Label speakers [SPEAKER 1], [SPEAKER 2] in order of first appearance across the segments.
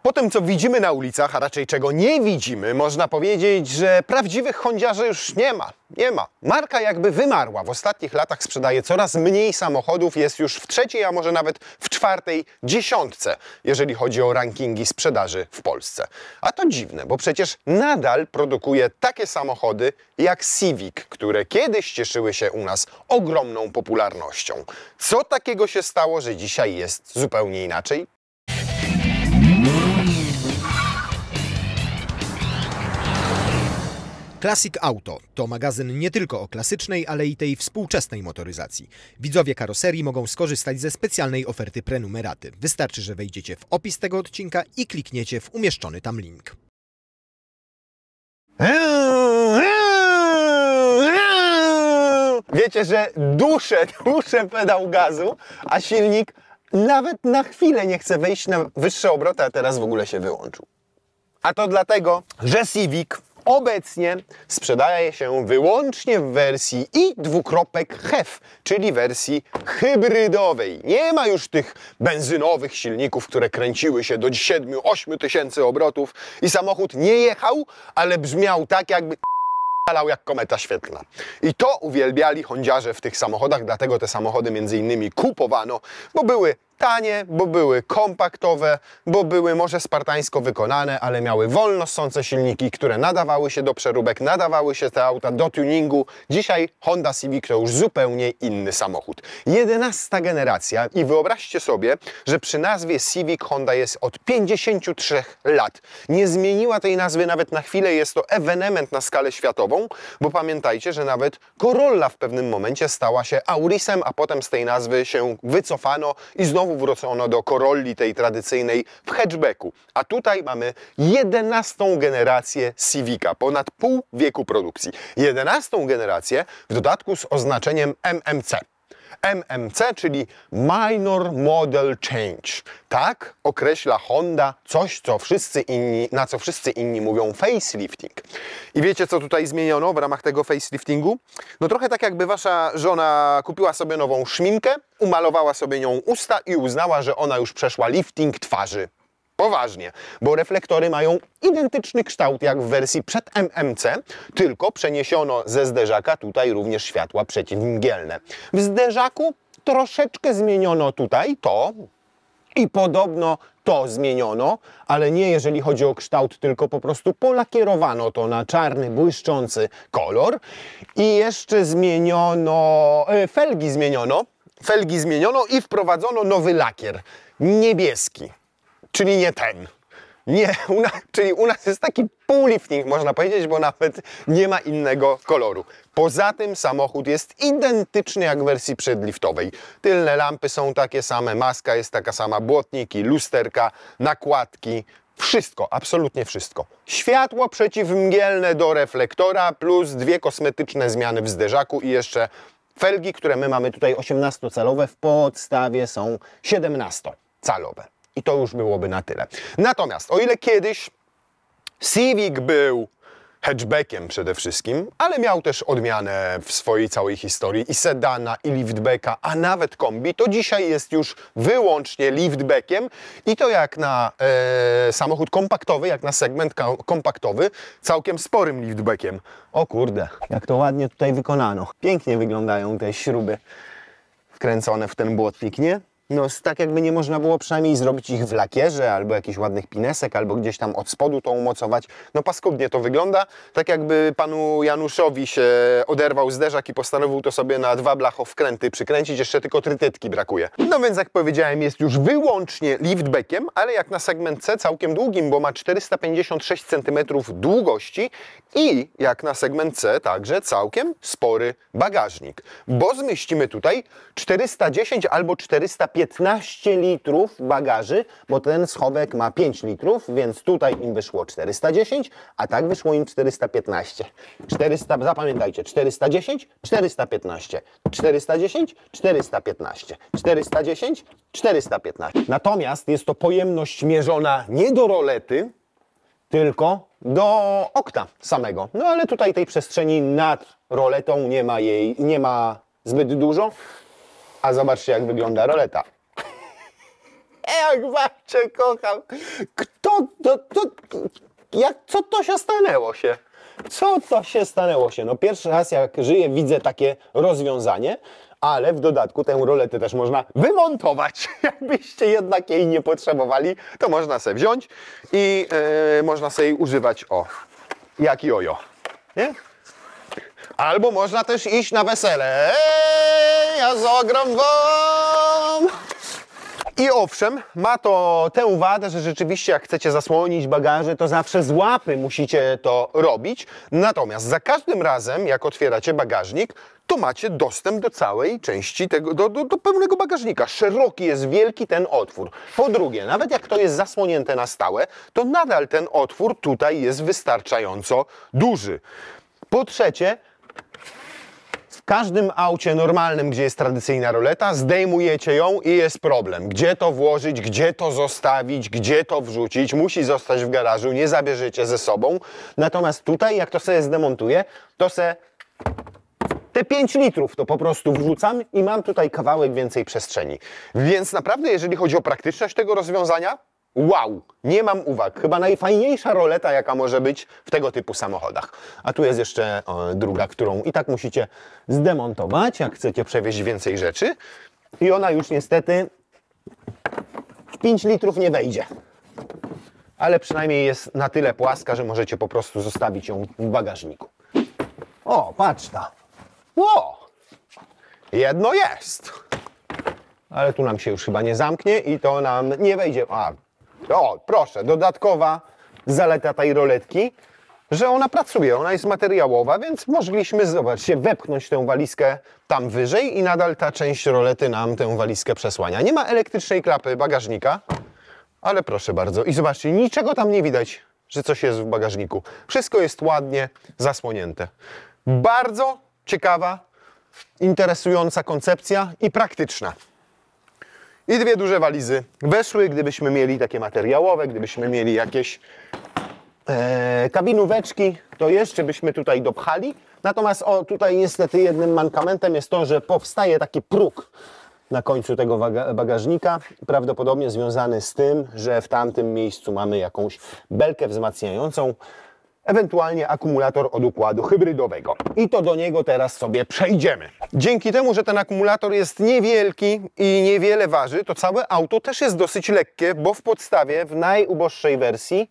[SPEAKER 1] Po tym, co widzimy na ulicach, a raczej czego nie widzimy, można powiedzieć, że prawdziwych hondziarzy już nie ma. Nie ma. Marka jakby wymarła. W ostatnich latach sprzedaje coraz mniej samochodów, jest już w trzeciej, a może nawet w czwartej dziesiątce, jeżeli chodzi o rankingi sprzedaży w Polsce. A to dziwne, bo przecież nadal produkuje takie samochody jak Civic, które kiedyś cieszyły się u nas ogromną popularnością. Co takiego się stało, że dzisiaj jest zupełnie inaczej?
[SPEAKER 2] Classic Auto to magazyn nie tylko o klasycznej, ale i tej współczesnej motoryzacji. Widzowie karoserii mogą skorzystać ze specjalnej oferty prenumeraty. Wystarczy, że wejdziecie w opis tego odcinka i klikniecie w umieszczony tam link.
[SPEAKER 1] Wiecie, że duszę pedał gazu, a silnik nawet na chwilę nie chce wejść na wyższe obroty, a teraz w ogóle się wyłączył. A to dlatego, że Civic obecnie sprzedaje się wyłącznie w wersji i2.HEV, czyli wersji hybrydowej. Nie ma już tych benzynowych silników, które kręciły się do 7-8 tysięcy obrotów i samochód nie jechał, ale brzmiał tak, jakby alał jak kometa świetlna. I to uwielbiali hondziarze w tych samochodach, dlatego te samochody między innymi kupowano, bo były tanie, bo były kompaktowe, bo były może spartańsko wykonane, ale miały wolno ssące silniki, które nadawały się do przeróbek, nadawały się te auta do tuningu. Dzisiaj Honda Civic to już zupełnie inny samochód. 11. generacja i wyobraźcie sobie, że przy nazwie Civic Honda jest od 53 lat. Nie zmieniła tej nazwy nawet na chwilę, jest to ewenement na skalę światową, bo pamiętajcie, że nawet Corolla w pewnym momencie stała się Aurisem, a potem z tej nazwy się wycofano i znowu wrócono do Corolli, tej tradycyjnej, w hatchbacku. A tutaj mamy 11. generację Civica, ponad pół wieku produkcji. 11. generację, w dodatku z oznaczeniem MMC. MMC, czyli Minor Model Change. Tak określa Honda coś, na co wszyscy inni mówią facelifting. I wiecie, co tutaj zmieniono w ramach tego faceliftingu? No trochę tak, jakby wasza żona kupiła sobie nową szminkę, umalowała sobie nią usta i uznała, że ona już przeszła lifting twarzy. Poważnie, bo reflektory mają identyczny kształt jak w wersji przed MMC, tylko przeniesiono ze zderzaka tutaj również światła przeciwmgielne. W zderzaku troszeczkę zmieniono tutaj to i podobno to zmieniono, ale nie jeżeli chodzi o kształt, tylko po prostu polakierowano to na czarny, błyszczący kolor i jeszcze zmieniono, felgi zmieniono i wprowadzono nowy lakier, niebieski. Czyli nie ten. Nie, czyli u nas jest taki półlifting, można powiedzieć, bo nawet nie ma innego koloru. Poza tym samochód jest identyczny jak w wersji przedliftowej. Tylne lampy są takie same, maska jest taka sama, błotniki, lusterka, nakładki. Wszystko, absolutnie wszystko. Światło przeciwmgielne do reflektora plus dwie kosmetyczne zmiany w zderzaku i jeszcze felgi, które my mamy tutaj 18-calowe, w podstawie są 17-calowe. I to już byłoby na tyle. Natomiast o ile kiedyś Civic był hatchbackiem przede wszystkim, ale miał też odmianę w swojej całej historii i sedana, i liftbacka, a nawet kombi, to dzisiaj jest już wyłącznie liftbackiem i to jak na samochód kompaktowy, jak na segment kompaktowy, całkiem sporym liftbackiem. O kurde, jak to ładnie tutaj wykonano. Pięknie wyglądają te śruby wkręcone w ten błotnik, nie? No tak jakby nie można było przynajmniej zrobić ich w lakierze, albo jakichś ładnych pinesek, albo gdzieś tam od spodu to umocować. No paskudnie to wygląda, tak jakby panu Januszowi się oderwał zderzak i postanowił to sobie na 2 blachowkręty przykręcić, jeszcze tylko trytytki brakuje. No więc jak powiedziałem, jest już wyłącznie liftbackiem, ale jak na segment C całkiem długim, bo ma 456 cm długości i jak na segment C także całkiem spory bagażnik, bo zmieścimy tutaj 410 albo 415 litrów bagaży, bo ten schowek ma 5 litrów, więc tutaj im wyszło 410, a tak wyszło im 415. Zapamiętajcie, 410, 415, 410, 415, 410, 415. Natomiast jest to pojemność mierzona nie do rolety, tylko do okna samego. No ale tutaj tej przestrzeni nad roletą nie ma zbyt dużo. A zobaczcie, jak wygląda roleta. Jak babcię kocham. Co to się stanęło się? Co to się stanęło się? No pierwszy raz jak żyję widzę takie rozwiązanie, ale w dodatku tę roletę też można wymontować. Jakbyście jednak jej nie potrzebowali, to można sobie wziąć i można sobie jej używać jak jojo. Nie? Albo można też iść na wesele. Ja zagram wam! I owszem, ma to tę wadę, że rzeczywiście jak chcecie zasłonić bagaże, to zawsze z łapy musicie to robić. Natomiast za każdym razem, jak otwieracie bagażnik, to macie dostęp do całej części tego, do pełnego bagażnika. Szeroki jest, wielki ten otwór. Po drugie, nawet jak to jest zasłonięte na stałe, to nadal ten otwór tutaj jest wystarczająco duży. Po trzecie, w każdym aucie normalnym, gdzie jest tradycyjna roleta, zdejmujecie ją i jest problem. Gdzie to włożyć, gdzie to zostawić, gdzie to wrzucić. Musi zostać w garażu, nie zabierzecie ze sobą. Natomiast tutaj, jak to sobie zdemontuję, to se te 5 litrów to po prostu wrzucam i mam tutaj kawałek więcej przestrzeni. Więc naprawdę, jeżeli chodzi o praktyczność tego rozwiązania, wow, nie mam uwag. Chyba najfajniejsza roleta, jaka może być w tego typu samochodach. A tu jest jeszcze druga, którą i tak musicie zdemontować, jak chcecie przewieźć więcej rzeczy. I ona już niestety w 5 litrów nie wejdzie. Ale przynajmniej jest na tyle płaska, że możecie po prostu zostawić ją w bagażniku. O, patrz ta. Ło! Jedno jest. Ale tu nam się już chyba nie zamknie i to nam nie wejdzie. O, proszę, dodatkowa zaleta tej roletki, że ona pracuje, ona jest materiałowa, więc mogliśmy, zobaczcie, wepchnąć tę walizkę tam wyżej i nadal ta część rolety nam tę walizkę przesłania. Nie ma elektrycznej klapy bagażnika, ale proszę bardzo. I zobaczcie, niczego tam nie widać, że coś jest w bagażniku. Wszystko jest ładnie zasłonięte. Bardzo ciekawa, interesująca koncepcja i praktyczna. I dwie duże walizy weszły, gdybyśmy mieli takie materiałowe, gdybyśmy mieli jakieś kabinóweczki, to jeszcze byśmy tutaj dopchali. Natomiast tutaj niestety jednym mankamentem jest to, że powstaje taki próg na końcu tego bagażnika, prawdopodobnie związany z tym, że w tamtym miejscu mamy jakąś belkę wzmacniającą, ewentualnie akumulator od układu hybrydowego. I to do niego teraz sobie przejdziemy. Dzięki temu, że ten akumulator jest niewielki i niewiele waży, to całe auto też jest dosyć lekkie, bo w podstawie, w najuboższej wersji,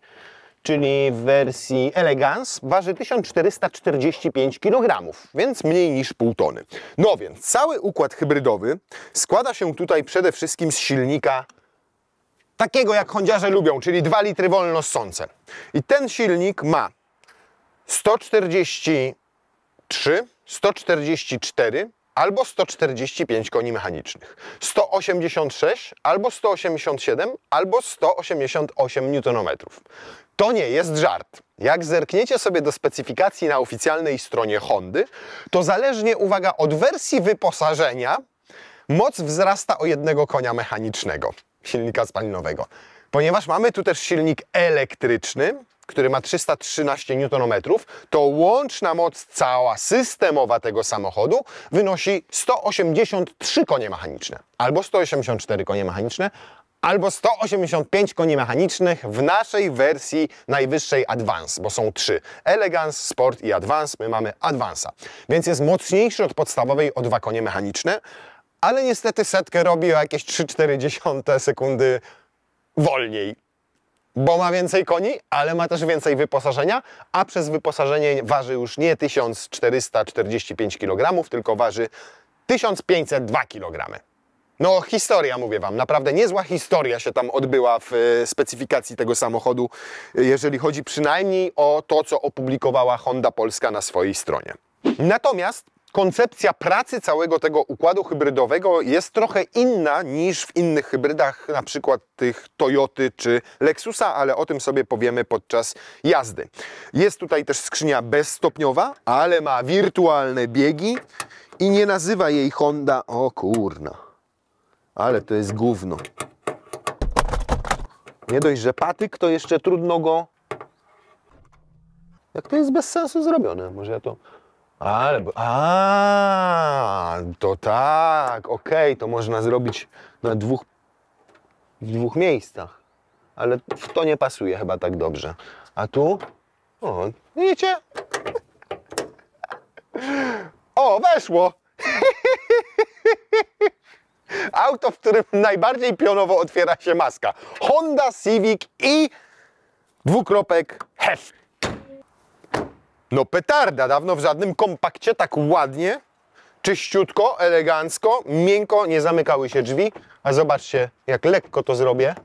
[SPEAKER 1] czyli w wersji Elegance, waży 1445 kg, więc mniej niż pół tony. No więc cały układ hybrydowy składa się tutaj przede wszystkim z silnika takiego, jak hondziarze lubią, czyli 2 litry wolno ssące. I ten silnik ma 143, 144 albo 145 koni mechanicznych, 186 albo 187 albo 188 Nm. To nie jest żart. Jak zerkniecie sobie do specyfikacji na oficjalnej stronie Hondy, to zależnie, uwaga, od wersji wyposażenia moc wzrasta o 1 konia mechanicznego, silnika spalinowego. Ponieważ mamy tu też silnik elektryczny, który ma 313 Nm, to łączna moc cała systemowa tego samochodu wynosi 183 konie mechaniczne, albo 184 konie mechaniczne, albo 185 koni mechanicznych w naszej wersji najwyższej Advance, bo są 3. Elegance, Sport i Advance, my mamy Advance'a. Więc jest mocniejszy od podstawowej o 2 konie mechaniczne, ale niestety setkę robi o jakieś 3,4 sekundy wolniej. Bo ma więcej koni, ale ma też więcej wyposażenia, a przez wyposażenie waży już nie 1445 kg, tylko waży 1502 kg. No historia, mówię wam, naprawdę niezła historia się tam odbyła w specyfikacji tego samochodu, jeżeli chodzi przynajmniej o to, co opublikowała Honda Polska na swojej stronie. Natomiast koncepcja pracy całego tego układu hybrydowego jest trochę inna niż w innych hybrydach, na przykład tych Toyoty czy Lexusa, ale o tym sobie powiemy podczas jazdy. Jest tutaj też skrzynia bezstopniowa, ale ma wirtualne biegi i nie nazywa jej Honda, o kurna, ale to jest gówno. Nie dość, że patyk, to jeszcze trudno go... Jak to jest bez sensu zrobione? Może ja to... to tak, okej, to można zrobić na 2 w dwóch miejscach, ale w to nie pasuje chyba tak dobrze. A tu? O, widzicie? O, weszło! Auto, w którym najbardziej pionowo otwiera się maska. Honda Civic i dwukropek HEF. No petarda, dawno w żadnym kompakcie tak ładnie, czyściutko, elegancko, miękko nie zamykały się drzwi. A zobaczcie, jak lekko to zrobię.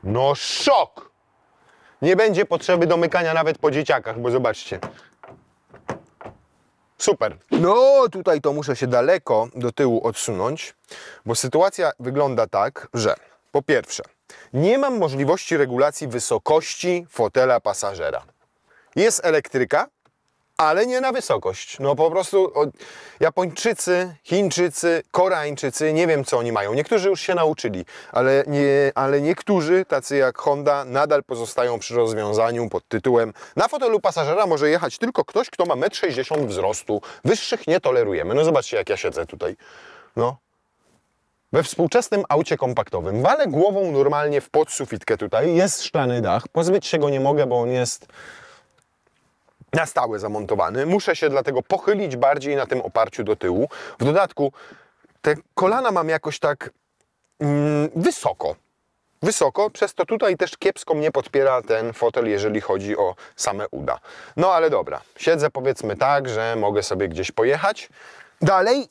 [SPEAKER 1] No szok! Nie będzie potrzeby domykania nawet po dzieciakach, bo zobaczcie. Super. No tutaj to muszę się daleko do tyłu odsunąć, bo sytuacja wygląda tak, że po pierwsze, nie mam możliwości regulacji wysokości fotela pasażera. Jest elektryka, ale nie na wysokość. No po prostu Japończycy, Chińczycy, Koreańczycy, nie wiem co oni mają. Niektórzy już się nauczyli, ale niektórzy, tacy jak Honda, nadal pozostają przy rozwiązaniu pod tytułem: na fotelu pasażera może jechać tylko ktoś, kto ma 1,60 m wzrostu. Wyższych nie tolerujemy. No zobaczcie, jak ja siedzę tutaj. No. We współczesnym aucie kompaktowym walę głową normalnie w podsufitkę tutaj. Jest szklany dach. Pozbyć się go nie mogę, bo on jest na stałe zamontowany. Muszę się dlatego pochylić bardziej na tym oparciu do tyłu. W dodatku te kolana mam jakoś tak wysoko, przez to tutaj też kiepsko mnie podpiera ten fotel, jeżeli chodzi o same uda. No ale dobra, siedzę powiedzmy tak, że mogę sobie gdzieś pojechać. Dalej,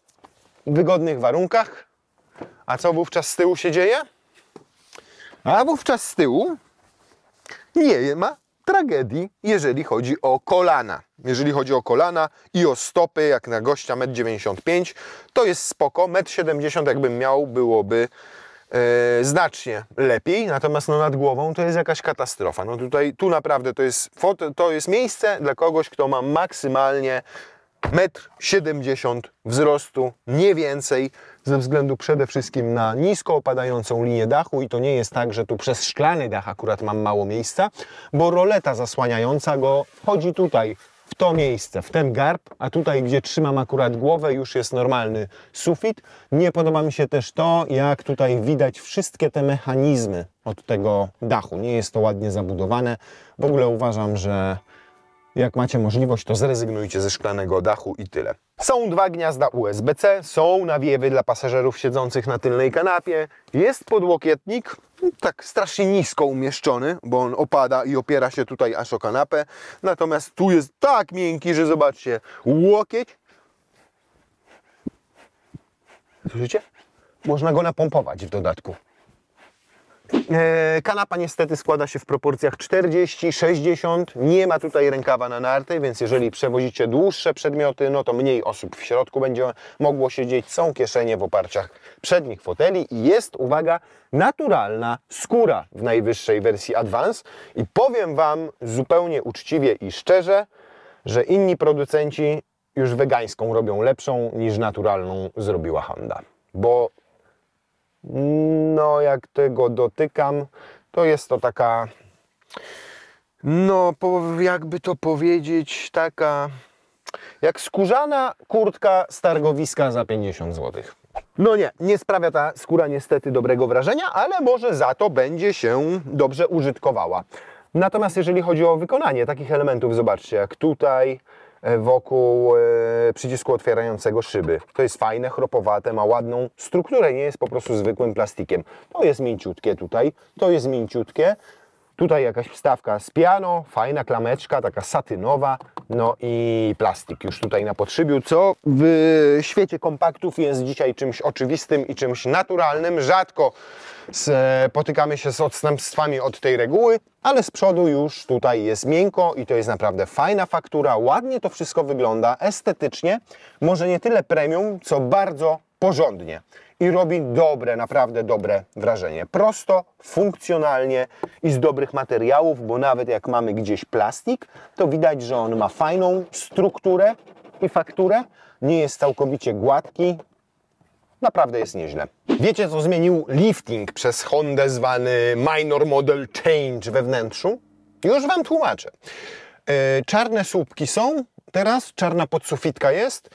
[SPEAKER 1] w wygodnych warunkach. A co wówczas z tyłu się dzieje? A wówczas z tyłu nie ma tragedii, jeżeli chodzi o kolana. Jeżeli chodzi o kolana i o stopy, jak na gościa 1,95 m, to jest spoko. 1,70 m jakbym miał, byłoby znacznie lepiej. Natomiast no, nad głową to jest jakaś katastrofa. No tutaj, tu naprawdę to jest miejsce dla kogoś, kto ma maksymalnie 1,70 m wzrostu, nie więcej, ze względu przede wszystkim na nisko opadającą linię dachu. I to nie jest tak, że tu przez szklany dach akurat mam mało miejsca, bo roleta zasłaniająca go wchodzi tutaj, w to miejsce, w ten garb, a tutaj, gdzie trzymam akurat głowę, już jest normalny sufit. Nie podoba mi się też to, jak tutaj widać wszystkie te mechanizmy od tego dachu. Nie jest to ładnie zabudowane. W ogóle uważam, że jak macie możliwość, to zrezygnujcie ze szklanego dachu i tyle. Są dwa gniazda USB-C, są nawiewy dla pasażerów siedzących na tylnej kanapie, jest podłokietnik, tak strasznie nisko umieszczony, bo on opada i opiera się tutaj aż o kanapę. Natomiast tu jest tak miękki, że zobaczcie, łokieć. Słyszycie? Można go napompować w dodatku. Kanapa niestety składa się w proporcjach 40-60, nie ma tutaj rękawa na narty, więc jeżeli przewozicie dłuższe przedmioty, no to mniej osób w środku będzie mogło siedzieć. Są kieszenie w oparciach przednich foteli i jest, uwaga, naturalna skóra w najwyższej wersji Advance. I powiem Wam zupełnie uczciwie i szczerze, że inni producenci już wegańską robią lepszą niż naturalną zrobiła Honda. Bo no jak tego dotykam, to jest to taka, no jakby to powiedzieć, taka jak skórzana kurtka z targowiska za 50 zł. No nie sprawia ta skóra niestety dobrego wrażenia, ale może za to będzie się dobrze użytkowała. Natomiast jeżeli chodzi o wykonanie takich elementów, zobaczcie, jak tutaj wokół przycisku otwierającego szyby. To jest fajne, chropowate, ma ładną strukturę, nie jest po prostu zwykłym plastikiem. To jest mięciutkie tutaj, to jest mięciutkie. Tutaj jakaś wstawka z piano, fajna klameczka, taka satynowa, no i plastik już tutaj na podszybiu, co w świecie kompaktów jest dzisiaj czymś oczywistym i czymś naturalnym. Rzadko spotykamy się z odstępstwami od tej reguły, ale z przodu już tutaj jest miękko i to jest naprawdę fajna faktura, ładnie to wszystko wygląda, estetycznie, może nie tyle premium, co bardzo porządnie. I robi dobre, naprawdę dobre wrażenie. Prosto, funkcjonalnie i z dobrych materiałów, bo nawet jak mamy gdzieś plastik, to widać, że on ma fajną strukturę i fakturę. Nie jest całkowicie gładki. Naprawdę jest nieźle. Wiecie, co zmienił lifting przez Hondę zwany Minor Model Change we wnętrzu? Już Wam tłumaczę. Czarne słupki są, teraz czarna podsufitka jest.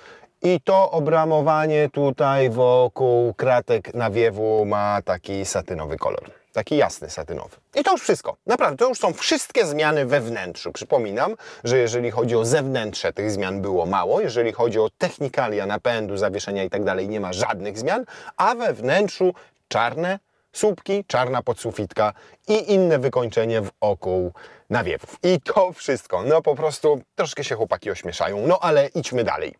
[SPEAKER 1] I to obramowanie tutaj wokół kratek nawiewu ma taki satynowy kolor. Taki jasny, satynowy. I to już wszystko. Naprawdę, to już są wszystkie zmiany we wnętrzu. Przypominam, że jeżeli chodzi o zewnętrze, tych zmian było mało. Jeżeli chodzi o technikalia napędu, zawieszenia i tak dalej, nie ma żadnych zmian. A we wnętrzu czarne słupki, czarna podsufitka i inne wykończenie wokół nawiewów. I to wszystko. No po prostu troszkę się chłopaki ośmieszają. No ale idźmy dalej.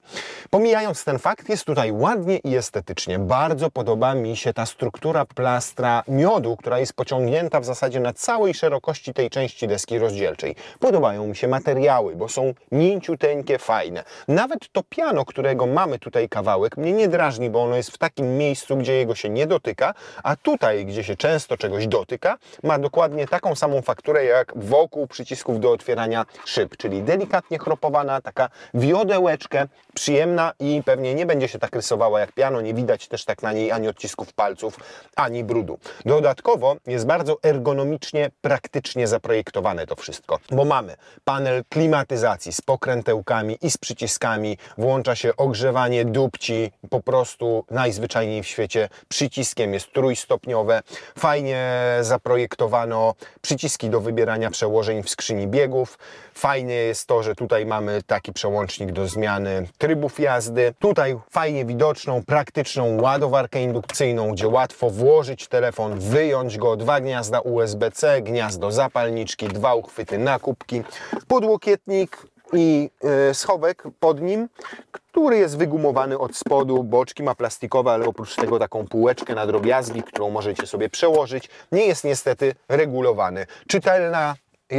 [SPEAKER 1] Pomijając ten fakt, jest tutaj ładnie i estetycznie. Bardzo podoba mi się ta struktura plastra miodu, która jest pociągnięta w zasadzie na całej szerokości tej części deski rozdzielczej. Podobają mi się materiały, bo są mięciuteńkie, fajne. Nawet to piano, którego mamy tutaj kawałek, mnie nie drażni, bo ono jest w takim miejscu, gdzie jego się nie dotyka, a tutaj, gdzie się często czegoś dotyka, ma dokładnie taką samą fakturę jak wokół przycisków do otwierania szyb, czyli delikatnie chropowana, taka wiodełeczkę, przyjemna i pewnie nie będzie się tak rysowała jak piano, nie widać też tak na niej ani odcisków palców, ani brudu. Dodatkowo jest bardzo ergonomicznie, praktycznie zaprojektowane to wszystko, bo mamy panel klimatyzacji z pokrętełkami i z przyciskami, włącza się ogrzewanie dupci, po prostu najzwyczajniej w świecie przyciskiem, jest trójstopniowe, fajnie zaprojektowano przyciski do wybierania przełożeń w skrzyni biegów. Fajne jest to, że tutaj mamy taki przełącznik do zmiany trybów jazdy. Tutaj fajnie widoczną, praktyczną ładowarkę indukcyjną, gdzie łatwo włożyć telefon, wyjąć go, 2 gniazda USB-C, gniazdo zapalniczki, 2 uchwyty na kubki, podłokietnik i schowek pod nim, który jest wygumowany od spodu, boczki ma plastikowe, ale oprócz tego taką półeczkę na drobiazgi, którą możecie sobie przełożyć. Nie jest niestety regulowany. Czytelna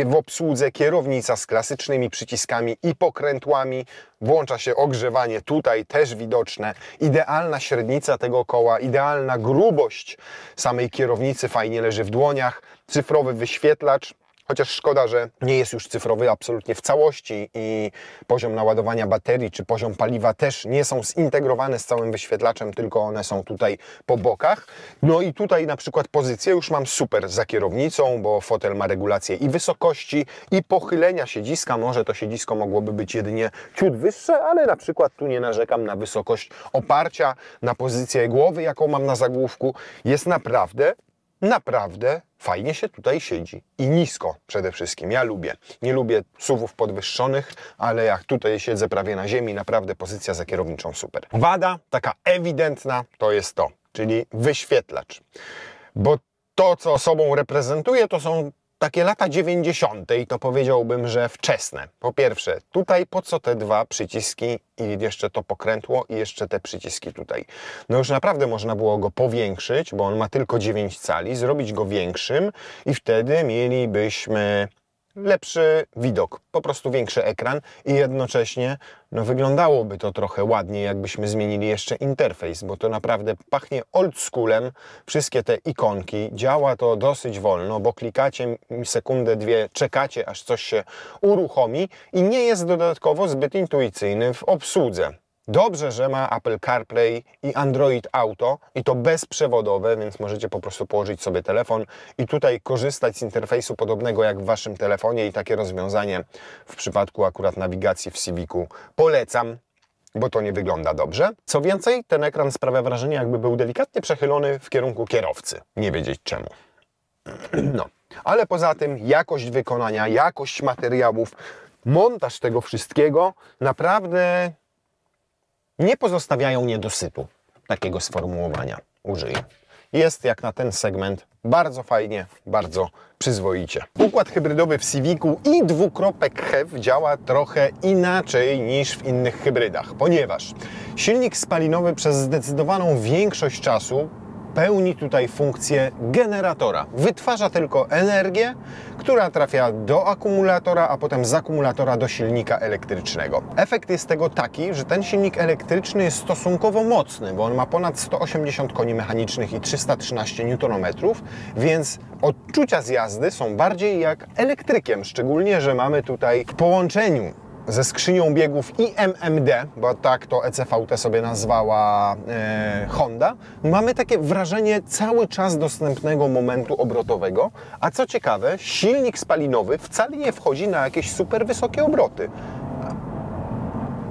[SPEAKER 1] w obsłudze kierownica z klasycznymi przyciskami i pokrętłami. Włącza się ogrzewanie, tutaj też widoczne. Idealna średnica tego koła, idealna grubość samej kierownicy, fajnie leży w dłoniach. Cyfrowy wyświetlacz. Chociaż szkoda, że nie jest już cyfrowy absolutnie w całości i poziom naładowania baterii czy poziom paliwa też nie są zintegrowane z całym wyświetlaczem, tylko one są tutaj po bokach. No i tutaj na przykład pozycję już mam super za kierownicą, bo fotel ma regulację i wysokości, i pochylenia siedziska. Może to siedzisko mogłoby być jedynie ciut wyższe, ale na przykład tu nie narzekam na wysokość oparcia, na pozycję głowy, jaką mam na zagłówku. Jest naprawdę fajnie się tutaj siedzi i nisko przede wszystkim. Ja lubię. Nie lubię SUV-ów podwyższonych, ale jak tutaj siedzę prawie na ziemi, naprawdę pozycja za kierowniczą super. Wada, taka ewidentna, to jest to, czyli wyświetlacz. Bo to, co sobą reprezentuje, to są takie lata 90. i to powiedziałbym, że wczesne. Po pierwsze, tutaj po co te 2 przyciski i jeszcze to pokrętło i jeszcze te przyciski tutaj. No już naprawdę można było go powiększyć, bo on ma tylko 9 cali, zrobić go większym i wtedy mielibyśmy lepszy widok, po prostu większy ekran i jednocześnie no, wyglądałoby to trochę ładniej, jakbyśmy zmienili jeszcze interfejs, bo to naprawdę pachnie oldschoolem. Wszystkie te ikonki, działa to dosyć wolno, bo klikacie sekundę, 2, czekacie, aż coś się uruchomi i nie jest dodatkowo zbyt intuicyjny w obsłudze. Dobrze, że ma Apple CarPlay i Android Auto i to bezprzewodowe, więc możecie po prostu położyć sobie telefon i tutaj korzystać z interfejsu podobnego jak w Waszym telefonie i takie rozwiązanie w przypadku akurat nawigacji w Civicu polecam, bo to nie wygląda dobrze. Co więcej, ten ekran sprawia wrażenie, jakby był delikatnie przechylony w kierunku kierowcy. Nie wiedzieć czemu. No, ale poza tym jakość wykonania, jakość materiałów, montaż tego wszystkiego naprawdę nie pozostawiają niedosytu. Takiego sformułowania użyję. Jest jak na ten segment bardzo fajnie, bardzo przyzwoicie. Układ hybrydowy w Civicu i dwukropek HEV działa trochę inaczej niż w innych hybrydach, ponieważ silnik spalinowy przez zdecydowaną większość czasu pełni tutaj funkcję generatora. Wytwarza tylko energię, która trafia do akumulatora, a potem z akumulatora do silnika elektrycznego. Efekt jest tego taki, że ten silnik elektryczny jest stosunkowo mocny, bo on ma ponad 180 koni mechanicznych i 313 Nm, więc odczucia z jazdy są bardziej jak elektrykiem, szczególnie, że mamy tutaj w połączeniu ze skrzynią biegów i MMD, bo tak to ECVT sobie nazwała Honda, mamy takie wrażenie cały czas dostępnego momentu obrotowego, a co ciekawe, silnik spalinowy wcale nie wchodzi na jakieś super wysokie obroty.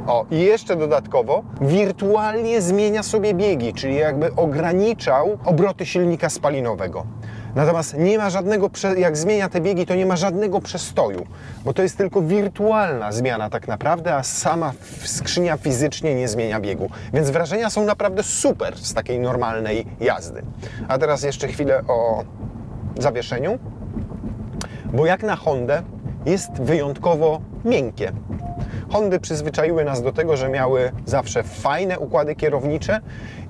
[SPEAKER 1] O, i jeszcze dodatkowo wirtualnie zmienia sobie biegi, czyli jakby ograniczał obroty silnika spalinowego. Natomiast nie ma żadnego, jak zmienia te biegi, to nie ma żadnego przestoju, bo to jest tylko wirtualna zmiana tak naprawdę, a sama skrzynia fizycznie nie zmienia biegu. Więc wrażenia są naprawdę super z takiej normalnej jazdy. A teraz jeszcze chwilę o zawieszeniu, bo jak na Hondę jest wyjątkowo miękkie. Hondy przyzwyczaiły nas do tego, że miały zawsze fajne układy kierownicze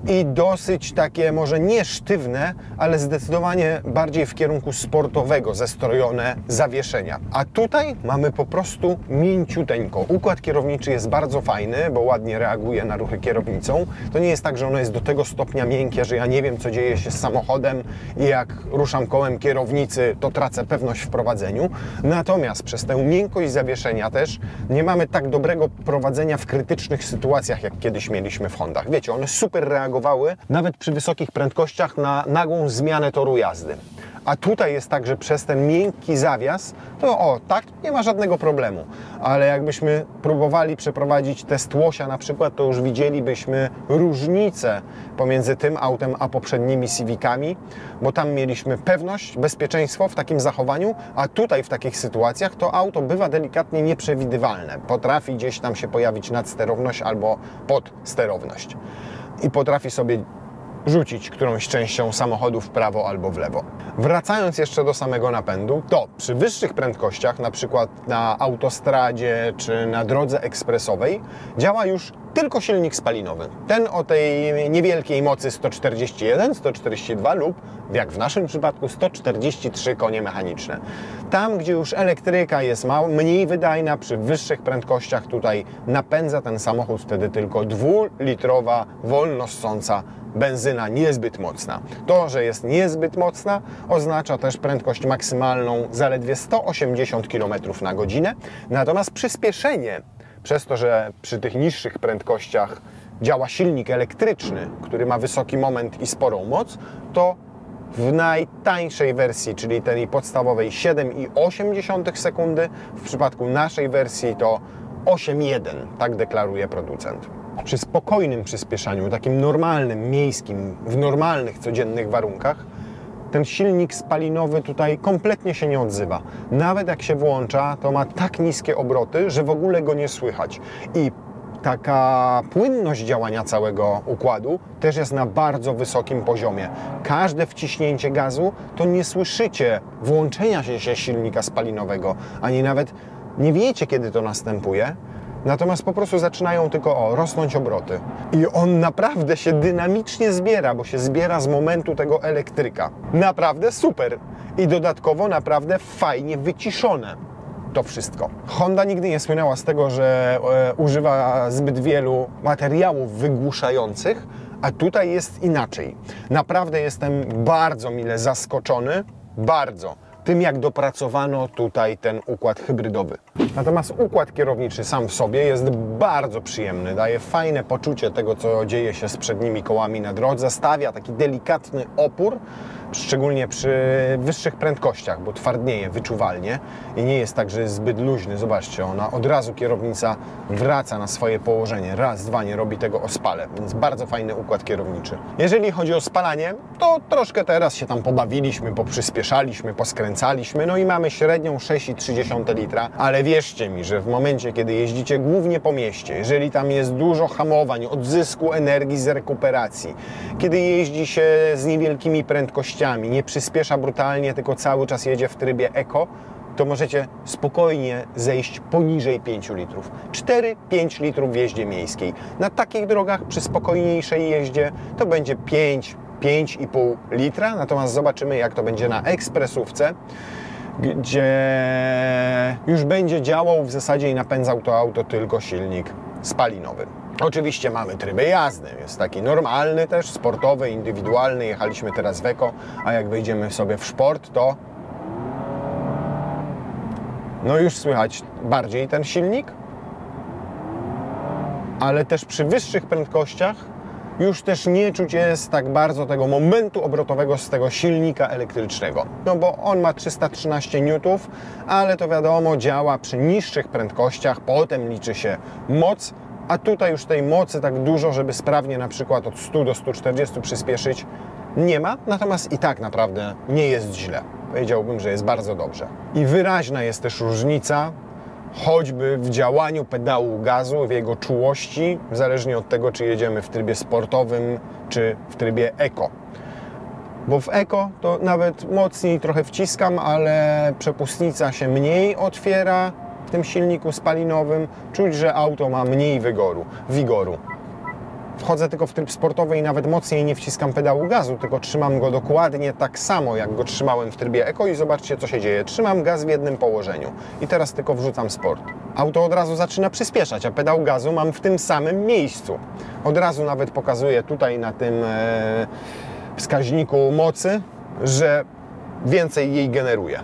[SPEAKER 1] i dosyć takie może nie sztywne, ale zdecydowanie bardziej w kierunku sportowego zestrojone zawieszenia. A tutaj mamy po prostu mięciuteńko. Układ kierowniczy jest bardzo fajny, bo ładnie reaguje na ruchy kierownicą. To nie jest tak, że ono jest do tego stopnia miękkie, że ja nie wiem, co dzieje się z samochodem i jak ruszam kołem kierownicy, to tracę pewność w prowadzeniu. Natomiast przez tę miękkość zawieszenia też nie mamy tak dobrego prowadzenia w krytycznych sytuacjach, jak kiedyś mieliśmy w Hondach. Wiecie, one super reagowały nawet przy wysokich prędkościach na nagłą zmianę toru jazdy. A tutaj jest tak, że przez ten miękki zawias, to tak, nie ma żadnego problemu. Ale jakbyśmy próbowali przeprowadzić test łosia na przykład, to już widzielibyśmy różnicę pomiędzy tym autem a poprzednimi Civicami, bo tam mieliśmy pewność, bezpieczeństwo w takim zachowaniu, a tutaj w takich sytuacjach to auto bywa delikatnie nieprzewidywalne. Potrafi gdzieś tam się pojawić nadsterowność albo podsterowność. I potrafi sobie rzucić którąś częścią samochodu w prawo albo w lewo. Wracając jeszcze do samego napędu, to przy wyższych prędkościach, na przykład na autostradzie czy na drodze ekspresowej, działa już tylko silnik spalinowy. Ten o tej niewielkiej mocy 141, 142 lub, jak w naszym przypadku, 143 konie mechaniczne. Tam, gdzie już elektryka jest mniej wydajna, przy wyższych prędkościach tutaj napędza ten samochód wtedy tylko 2-litrowa, wolno ssąca benzyna niezbyt mocna. To, że jest niezbyt mocna, oznacza też prędkość maksymalną zaledwie 180 km na godzinę, natomiast przyspieszenie, przez to, że przy tych niższych prędkościach działa silnik elektryczny, który ma wysoki moment i sporą moc, to w najtańszej wersji, czyli tej podstawowej 7,8 sekundy, w przypadku naszej wersji to 8,1, tak deklaruje producent. Przy spokojnym przyspieszaniu, takim normalnym, miejskim, w normalnych, codziennych warunkach, ten silnik spalinowy tutaj kompletnie się nie odzywa. Nawet jak się włącza, to ma tak niskie obroty, że w ogóle go nie słychać. I taka płynność działania całego układu też jest na bardzo wysokim poziomie. Każde wciśnięcie gazu, to nie słyszycie włączenia się silnika spalinowego, ani nawet nie wiecie, kiedy to następuje. Natomiast po prostu zaczynają tylko rosnąć obroty. I on naprawdę się dynamicznie zbiera, bo się zbiera z momentu tego elektryka. Naprawdę super. I dodatkowo naprawdę fajnie wyciszone to wszystko. Honda nigdy nie słynęła z tego, że używa zbyt wielu materiałów wygłuszających, a tutaj jest inaczej. Naprawdę jestem bardzo mile zaskoczony, tym, jak dopracowano tutaj ten układ hybrydowy. Natomiast układ kierowniczy sam w sobie jest bardzo przyjemny, daje fajne poczucie tego, co dzieje się z przednimi kołami na drodze, stawia taki delikatny opór, szczególnie przy wyższych prędkościach, bo twardnieje wyczuwalnie i nie jest tak, że jest zbyt luźny. Zobaczcie, ona od razu kierownica wraca na swoje położenie. Raz, dwa, nie robi tego ospale, więc bardzo fajny układ kierowniczy. Jeżeli chodzi o spalanie, to troszkę teraz się tam pobawiliśmy, poprzyspieszaliśmy, poskręcaliśmy, no i mamy średnią 6,3 litra, ale wierzcie mi, że w momencie, kiedy jeździcie głównie po mieście, jeżeli tam jest dużo hamowań, odzysku energii z rekuperacji, kiedy jeździ się z niewielkimi prędkościami, nie przyspiesza brutalnie, tylko cały czas jedzie w trybie eko, to możecie spokojnie zejść poniżej 5 litrów. 4-5 litrów w jeździe miejskiej. Na takich drogach przy spokojniejszej jeździe to będzie 5,5 litra, natomiast zobaczymy, jak to będzie na ekspresówce, gdzie już będzie działał w zasadzie i napędzał to auto tylko silnik spalinowy. Oczywiście mamy tryby jazdy, jest taki normalny też, sportowy, indywidualny, jechaliśmy teraz w eko, a jak wejdziemy sobie w sport, to no już słychać bardziej ten silnik, ale też przy wyższych prędkościach już też nie czuć jest tak bardzo tego momentu obrotowego z tego silnika elektrycznego. No bo on ma 313 N, ale to wiadomo, działa przy niższych prędkościach, potem liczy się moc, a tutaj już tej mocy tak dużo, żeby sprawnie na przykład od 100 do 140 przyspieszyć nie ma, natomiast i tak naprawdę nie jest źle. Powiedziałbym, że jest bardzo dobrze. I wyraźna jest też różnica, choćby w działaniu pedału gazu, w jego czułości, zależnie od tego, czy jedziemy w trybie sportowym, czy w trybie eko. Bo w eko to nawet mocniej trochę wciskam, ale przepustnica się mniej otwiera w tym silniku spalinowym. Czuć, że auto ma mniej wigoru. Wchodzę tylko w tryb sportowy i nawet mocniej nie wciskam pedału gazu, tylko trzymam go dokładnie tak samo, jak go trzymałem w trybie eko i zobaczcie, co się dzieje. Trzymam gaz w jednym położeniu i teraz tylko wrzucam sport. Auto od razu zaczyna przyspieszać, a pedał gazu mam w tym samym miejscu. Od razu nawet pokazuję tutaj na tym wskaźniku mocy, że więcej jej generuje.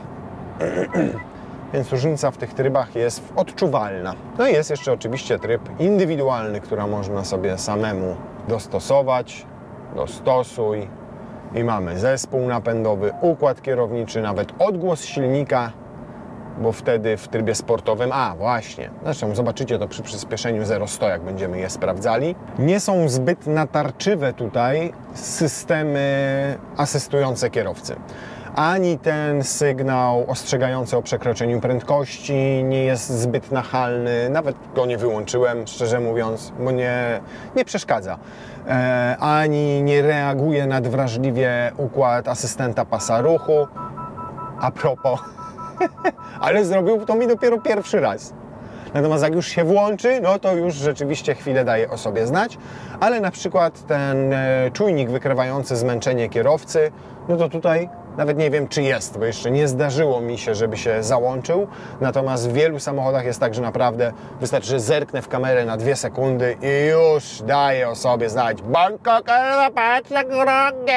[SPEAKER 1] Więc różnica w tych trybach jest odczuwalna. No i jest jeszcze oczywiście tryb indywidualny, który można sobie samemu dostosować. Dostosuj. I mamy zespół napędowy, układ kierowniczy, nawet odgłos silnika, bo wtedy w trybie sportowym, właśnie, zresztą zobaczycie to przy przyspieszeniu 0-100, jak będziemy je sprawdzali. Nie są zbyt natarczywe tutaj systemy asystujące kierowcy. Ani ten sygnał ostrzegający o przekroczeniu prędkości nie jest zbyt nachalny. Nawet go nie wyłączyłem, szczerze mówiąc, bo nie przeszkadza. Ani nie reaguje nadwrażliwie układ asystenta pasa ruchu. A propos, ale zrobił to mi dopiero pierwszy raz. Natomiast jak już się włączy, no to już rzeczywiście chwilę daje o sobie znać. Ale na przykład ten czujnik wykrywający zmęczenie kierowcy, no to tutaj nawet nie wiem, czy jest, bo jeszcze nie zdarzyło mi się, żeby się załączył. Natomiast w wielu samochodach jest tak, że naprawdę wystarczy, że zerknę w kamerę na 2 sekundy i już daje o sobie znać. Bangkok, patrz na drogę!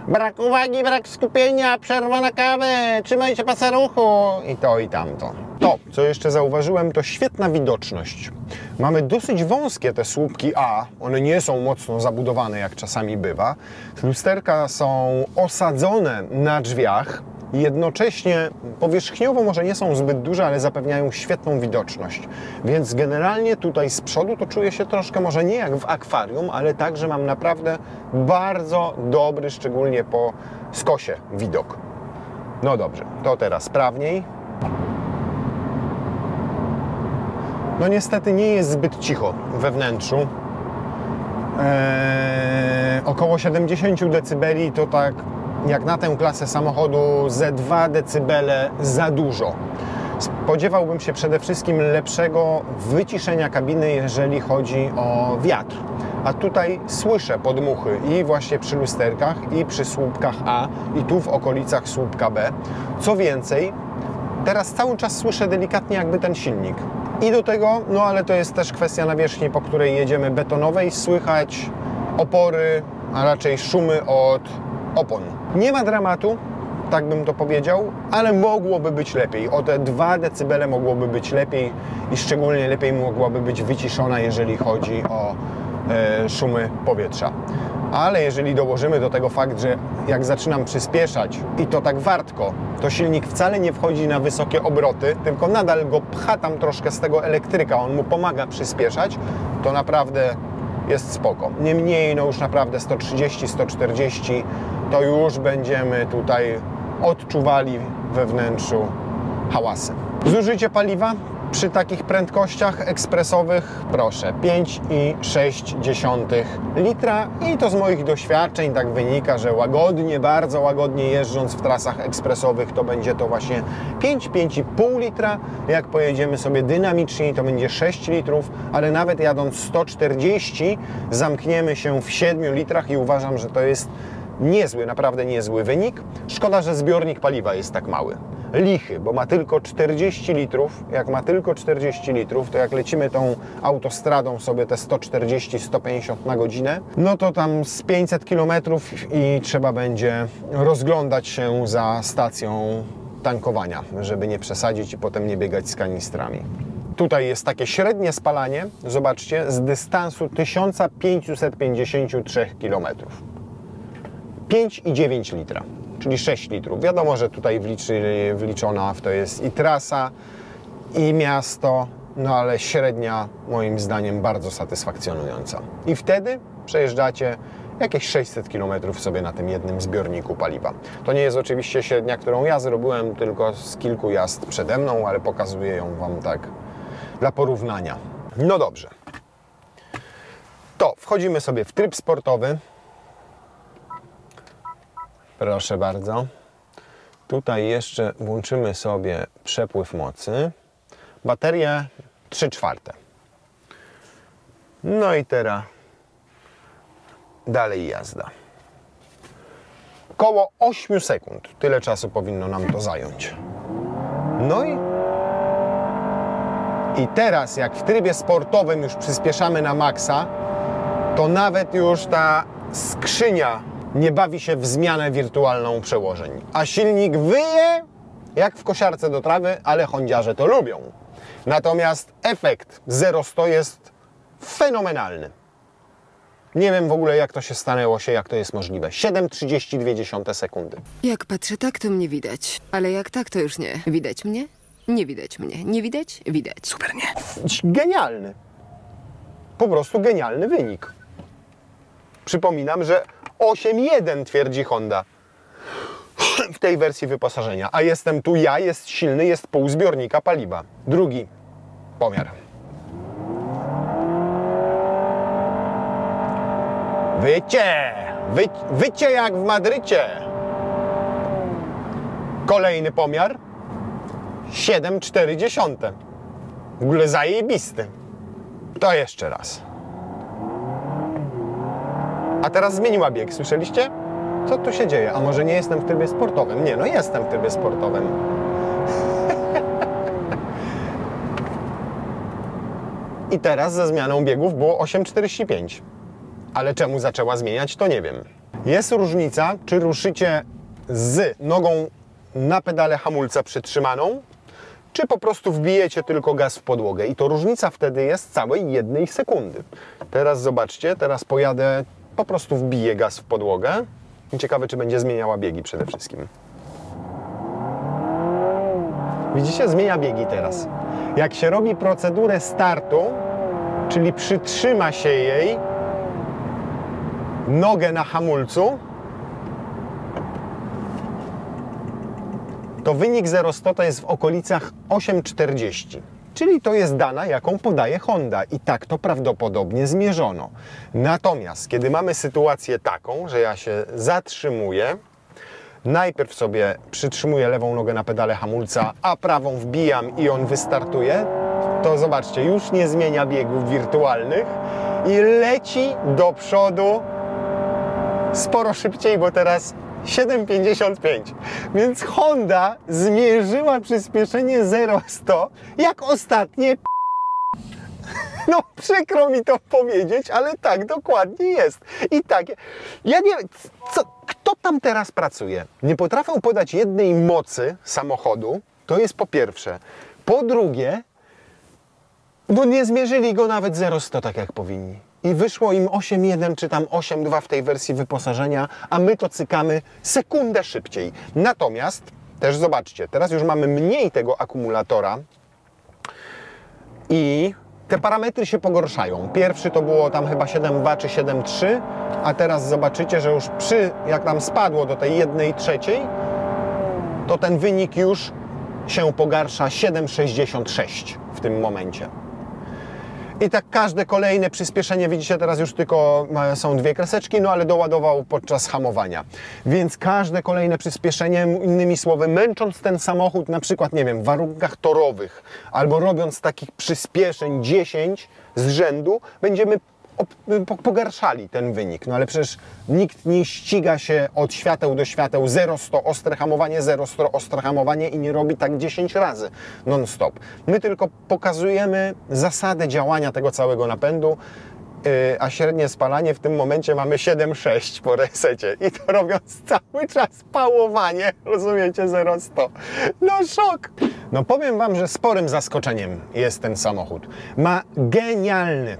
[SPEAKER 1] Brak uwagi, brak skupienia, przerwa na kawę, trzymaj się pasa ruchu i to i tamto. To, co jeszcze zauważyłem, to świetna widoczność. Mamy dosyć wąskie te słupki A, one nie są mocno zabudowane, jak czasami bywa. Lusterka są osadzone na drzwiach, jednocześnie powierzchniowo może nie są zbyt duże, ale zapewniają świetną widoczność. Więc generalnie tutaj z przodu to czuję się troszkę może nie jak w akwarium, ale tak, że mam naprawdę bardzo dobry, szczególnie po skosie, widok. No dobrze, to teraz sprawniej. No niestety nie jest zbyt cicho we wnętrzu. Około 70 dB to tak jak na tę klasę samochodu ze 2 dB za dużo. Spodziewałbym się przede wszystkim lepszego wyciszenia kabiny, jeżeli chodzi o wiatr. A tutaj słyszę podmuchy i właśnie przy lusterkach, i przy słupkach A, i tu w okolicach słupka B. Co więcej, teraz cały czas słyszę delikatnie jakby ten silnik. I do tego, no ale to jest też kwestia nawierzchni, po której jedziemy betonowej, słychać opory, a raczej szumy od opon. Nie ma dramatu, tak bym to powiedział, ale mogłoby być lepiej. O te 2 dB mogłoby być lepiej i szczególnie lepiej mogłaby być wyciszona, jeżeli chodzi o szumy powietrza. Ale jeżeli dołożymy do tego fakt, że jak zaczynam przyspieszać i to tak wartko, to silnik wcale nie wchodzi na wysokie obroty, tylko nadal go pcha tam troszkę z tego elektryka, on mu pomaga przyspieszać, to naprawdę jest spoko. Niemniej, no już naprawdę 130, 140 to już będziemy tutaj odczuwali we wnętrzu hałasy. Zużycie paliwa przy takich prędkościach ekspresowych, proszę, 5,6 litra i to z moich doświadczeń tak wynika, że łagodnie, bardzo łagodnie jeżdżąc w trasach ekspresowych to będzie to właśnie 5,5 litra. Jak pojedziemy sobie dynamicznie to będzie 6 litrów, ale nawet jadąc 140 zamkniemy się w 7 litrach i uważam, że to jest niezły, naprawdę niezły wynik. Szkoda, że zbiornik paliwa jest tak mały. Lichy, bo ma tylko 40 litrów. Jak ma tylko 40 litrów, to jak lecimy tą autostradą sobie te 140-150 na godzinę, no to tam z 500 km i trzeba będzie rozglądać się za stacją tankowania, żeby nie przesadzić i potem nie biegać z kanistrami. Tutaj jest takie średnie spalanie, zobaczcie, z dystansu 1553 km. 5,9 litra, czyli 6 litrów. Wiadomo, że tutaj wliczona w to jest i trasa, i miasto, no ale średnia moim zdaniem bardzo satysfakcjonująca. I wtedy przejeżdżacie jakieś 600 km sobie na tym jednym zbiorniku paliwa. To nie jest oczywiście średnia, którą ja zrobiłem, tylko z kilku jazd przede mną, ale pokazuję ją Wam tak dla porównania. No dobrze. To wchodzimy sobie w tryb sportowy. Proszę bardzo. Tutaj jeszcze włączymy sobie przepływ mocy. Baterię 3/4. No i teraz dalej jazda. Koło 8 sekund. Tyle czasu powinno nam to zająć. No i teraz jak w trybie sportowym już przyspieszamy na maksa, to nawet już ta skrzynia nie bawi się w zmianę wirtualną przełożeń. A silnik wyje jak w kosiarce do trawy, ale hondziarze to lubią. Natomiast efekt 0-100 jest fenomenalny. Nie wiem w ogóle jak to się stanęło jak to jest możliwe. 7,32 sekundy.
[SPEAKER 3] Jak patrzę tak, to mnie widać. Ale jak tak, to już nie. Widać mnie? Nie widać mnie. Nie widać? Widać.
[SPEAKER 4] Super, nie?
[SPEAKER 1] Genialny. Po prostu genialny wynik. Przypominam, że 8.1 twierdzi Honda w tej wersji wyposażenia. A jestem tu ja, jest silny, jest pół zbiornika paliwa. Drugi pomiar. Wycie! Wycie jak w Madrycie! Kolejny pomiar. 7,4. W ogóle zajebisty. To jeszcze raz. A teraz zmieniła bieg, słyszeliście? Co tu się dzieje? A może nie jestem w trybie sportowym? Nie, no jestem w trybie sportowym. I teraz ze zmianą biegów było 8,45. Ale czemu zaczęła zmieniać, to nie wiem. Jest różnica, czy ruszycie z nogą na pedale hamulca przytrzymaną, czy po prostu wbijecie tylko gaz w podłogę. I to różnica wtedy jest całej 1 sekundy. Teraz zobaczcie, teraz pojadę, po prostu wbiję gaz w podłogę. I ciekawe, czy będzie zmieniała biegi przede wszystkim. Widzicie? Zmienia biegi teraz. Jak się robi procedurę startu, czyli przytrzyma się jej nogę na hamulcu, to wynik 0-100 to jest w okolicach 8,40. Czyli to jest dana, jaką podaje Honda i tak to prawdopodobnie zmierzono. Natomiast, kiedy mamy sytuację taką, że ja się zatrzymuję, najpierw sobie przytrzymuję lewą nogę na pedale hamulca, a prawą wbijam i on wystartuje, to zobaczcie, już nie zmienia biegów wirtualnych i leci do przodu sporo szybciej, bo teraz 7,55. Więc Honda zmierzyła przyspieszenie 0-100 jak ostatnie No przykro mi to powiedzieć, ale tak dokładnie jest. I tak, ja nie wiem, kto tam teraz pracuje? Nie potrafią podać jednej mocy samochodu, to jest po pierwsze. Po drugie, no nie zmierzyli go nawet 0-100 tak jak powinni. I wyszło im 8.1 czy tam 8.2 w tej wersji wyposażenia, a my to cykamy sekundę szybciej. Natomiast, też zobaczcie, teraz już mamy mniej tego akumulatora i te parametry się pogorszają. Pierwszy to było tam chyba 7.2 czy 7.3, a teraz zobaczycie, że już jak nam spadło do tej 1/3, to ten wynik już się pogarsza 7,66 w tym momencie. I tak każde kolejne przyspieszenie, widzicie, teraz już tylko są dwie kreseczki, no ale doładował podczas hamowania. Więc każde kolejne przyspieszenie, innymi słowy, męcząc ten samochód, na przykład, nie wiem, w warunkach torowych, albo robiąc takich przyspieszeń 10 z rzędu, będziemy pogarszali ten wynik. No ale przecież nikt nie ściga się od świateł do świateł 0-100 ostre hamowanie, 0-100 ostre hamowanie i nie robi tak 10 razy non-stop. My tylko pokazujemy zasadę działania tego całego napędu, a średnie spalanie w tym momencie mamy 7,6 po resecie i to robiąc cały czas pałowanie, rozumiecie, 0-100. No szok! No powiem Wam, że sporym zaskoczeniem jest ten samochód. Ma genialny,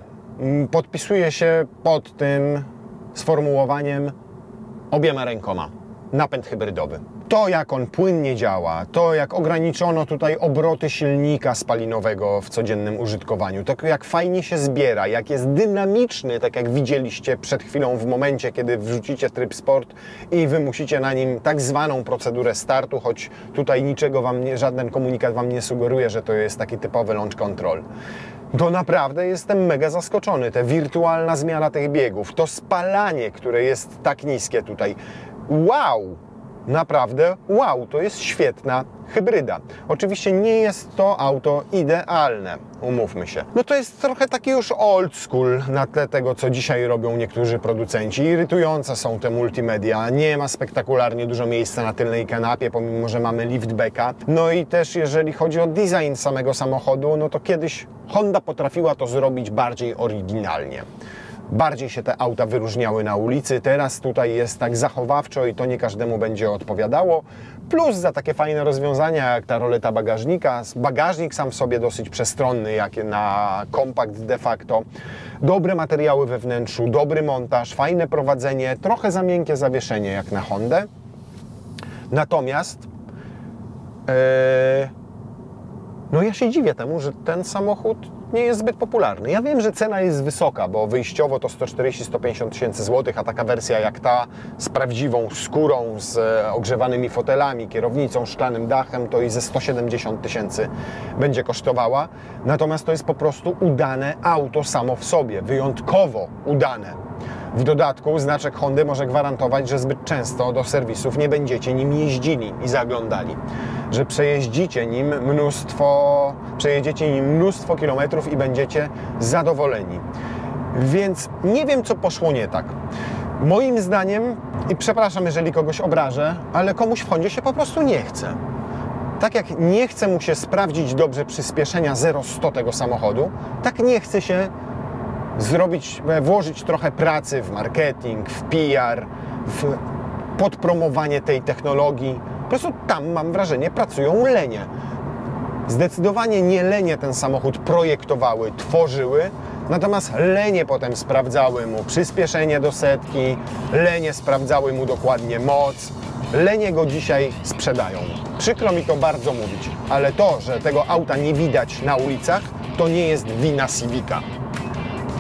[SPEAKER 1] podpisuję się pod tym sformułowaniem obiema rękoma, napęd hybrydowy. To, jak on płynnie działa, to, jak ograniczono tutaj obroty silnika spalinowego w codziennym użytkowaniu, to, jak fajnie się zbiera, jak jest dynamiczny, tak jak widzieliście przed chwilą w momencie, kiedy wrzucicie tryb sport i wymusicie na nim tak zwaną procedurę startu, choć tutaj niczego wam żaden komunikat wam nie sugeruje, że to jest taki typowy launch control. To naprawdę jestem mega zaskoczony. Ta wirtualna zmiana tych biegów, to spalanie, które jest tak niskie tutaj. Wow! Naprawdę wow, to jest świetna hybryda. Oczywiście nie jest to auto idealne, umówmy się. No to jest trochę taki już old school na tle tego, co dzisiaj robią niektórzy producenci. Irytujące są te multimedia, nie ma spektakularnie dużo miejsca na tylnej kanapie, pomimo że mamy liftbacka. No i też jeżeli chodzi o design samego samochodu, no to kiedyś Honda potrafiła to zrobić bardziej oryginalnie. Bardziej się te auta wyróżniały na ulicy, teraz tutaj jest tak zachowawczo i to nie każdemu będzie odpowiadało. Plus za takie fajne rozwiązania jak ta roleta bagażnika, bagażnik sam w sobie dosyć przestronny, jak na kompakt de facto. Dobre materiały we wnętrzu, dobry montaż, fajne prowadzenie, trochę za miękkie zawieszenie jak na Hondę. Natomiast no ja się dziwię temu, że ten samochód nie jest zbyt popularny. Ja wiem, że cena jest wysoka, bo wyjściowo to 140-150 tysięcy złotych, a taka wersja jak ta z prawdziwą skórą, z ogrzewanymi fotelami, kierownicą, szklanym dachem, to i ze 170 tysięcy będzie kosztowała. Natomiast to jest po prostu udane auto samo w sobie, wyjątkowo udane. W dodatku znaczek Hondy może gwarantować, że zbyt często do serwisów nie będziecie nim jeździli i zaglądali. Że przejedziecie nim mnóstwo kilometrów i będziecie zadowoleni. Więc nie wiem, co poszło nie tak. Moim zdaniem, i przepraszam, jeżeli kogoś obrażę, ale komuś w Hondzie się po prostu nie chce. Tak jak nie chce mu się sprawdzić dobrze przyspieszenia 0-100 tego samochodu, tak nie chce się włożyć trochę pracy w marketing, w PR, w podpromowanie tej technologii. Po prostu tam, mam wrażenie, pracują lenie. Zdecydowanie nie lenie ten samochód projektowały, tworzyły, natomiast lenie potem sprawdzały mu przyspieszenie do setki, lenie sprawdzały mu dokładnie moc, lenie go dzisiaj sprzedają. Przykro mi to bardzo mówić, ale to, że tego auta nie widać na ulicach, to nie jest wina Civica.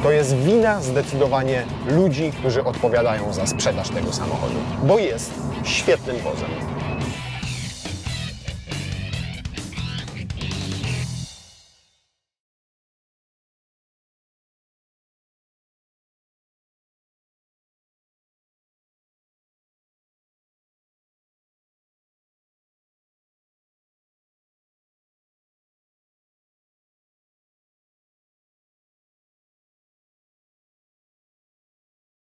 [SPEAKER 1] To jest wina zdecydowanie ludzi, którzy odpowiadają za sprzedaż tego samochodu, bo jest świetnym wozem.